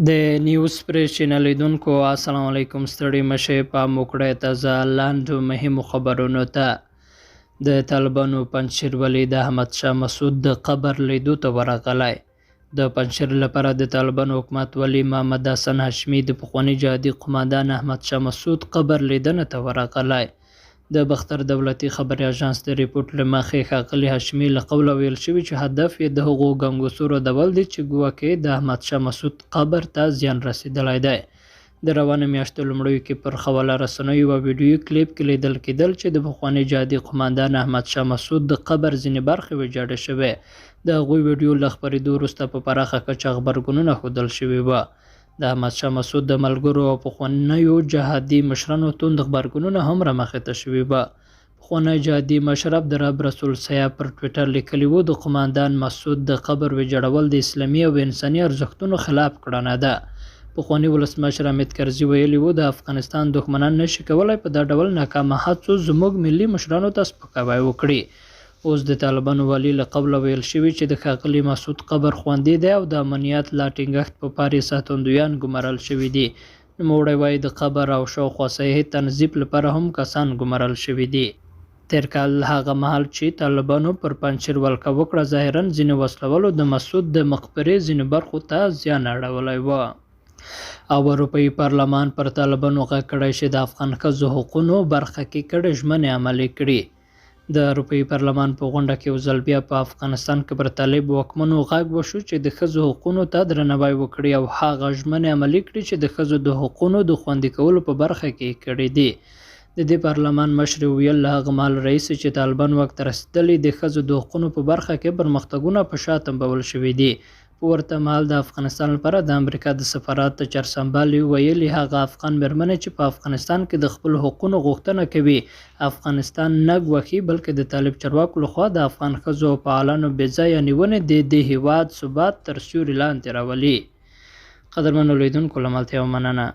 د نیوز پریس چینل لیدونکو السلام علیکم. ستړي مشئ، پام وکړئ تازه لاندو مهمو خبرونو ته. د طالبانو پنجشیر ولي د احمد شاه مسعود د قبر لیدو ته ورغلی. د پنجشیر لپاره د طالبانو حکومت ولي محمد حسن هاشمي د پخواني جهادي قوماندان احمد شاه مسعود قبر لیدنې ته ورغلی. د بختر دولتي خبري اژانس د ریپورټ له مخې ښاغلي هاشمي له قوله ویل شوي چې هدف یې د هغو ګنګوسو ردول دي چې ګواکې د احمد شاه مسعود قبر ته زیان رسېدلی دی. د روانې میاشتې لومړیو کې پر حواله رسنیو یوه ویډیو کلیپ کې لیدل کېدل چې د پخواني جهادي قوماندان احمد شاه مسعود د قبر ځینې برخې ویجاړې شوې. د هغوی ویډیو له خپرېدو وروسته په پراخه کچه غبرګونونه ښودل شوي وو. د احمد شاه مسعود د ملګرو او پخوانیو جهادي مشرانو توند غبرګونونه هم رامخې ته شوي وو. پخوانی جهادي مشر عبدالرب رسول سیاف پر ټویټر لیکلي وو د قوماندان مسعود د قبر ویجاړول د اسلامي او انساني ارزښتونو خلاف کړنه ده. پخواني ولسمشر حامد کرزي ویلي وو د افغانستان دښمنان نشي کولی په دا ډول ناکامه هڅو زموږ ملي مشرانو ته سپکاوی وکړي. اوس د طالبانو والي له قبله ویل شوي چې د ښاغلي مسعود قبر خوندي دی او د امنیت لا ټینګښت په پار یې ساتندویان ګمارل شوي دي. نوموړی وایي د قبر او شاوخوا ساحې تنظیف لپاره هم کسان ګمارل شوي دي. تېر کال هغه مهال چې طالبانو پر پنجشیر ولکه وکړه ظاهراً ځینې وسلوالو د مسعود د مقبرې ځینې برخو ته زیان اړولی و. او اروپایي پارلمان پر طالبانو غږ کړی چې د افغان ښځو حقونو برخه کې کډې ژمنې عملي کړي. د اروپایي پارلمان په غونډه کې یو ځل بیا په افغانستان کې پر طالب واکمنو غږ وشو چې د ښځو حقونو ته درناوی وکړي او هغه ژمنې عملي کړي چې د ښځو د حقونو د خوندي کولو په برخه کې کړي دي. د دې پارلمان مشر ویل له هغه مهال راهیسې چې طالبان واک ته رسېدلي د ښځو د حقونو په برخه کې پرمختګونه په شا تمبول شوي دي. په ورته مهال د افغانستان لپاره د امریکا د سفارت چرسنبالي ویلي هغه افغان مېرمنې چې په افغانستان کې د خپلو حقونو غوښتنه کوي افغانستان نه ګواښي بلکې د طالب چارواکو لخوا د افغان ښځو او فعالانو بې ځایه نیونې د دې هېواد ثبات تر سیوري لاندې راولي. قدرمنو لیدونکو له ملتیا ومننه.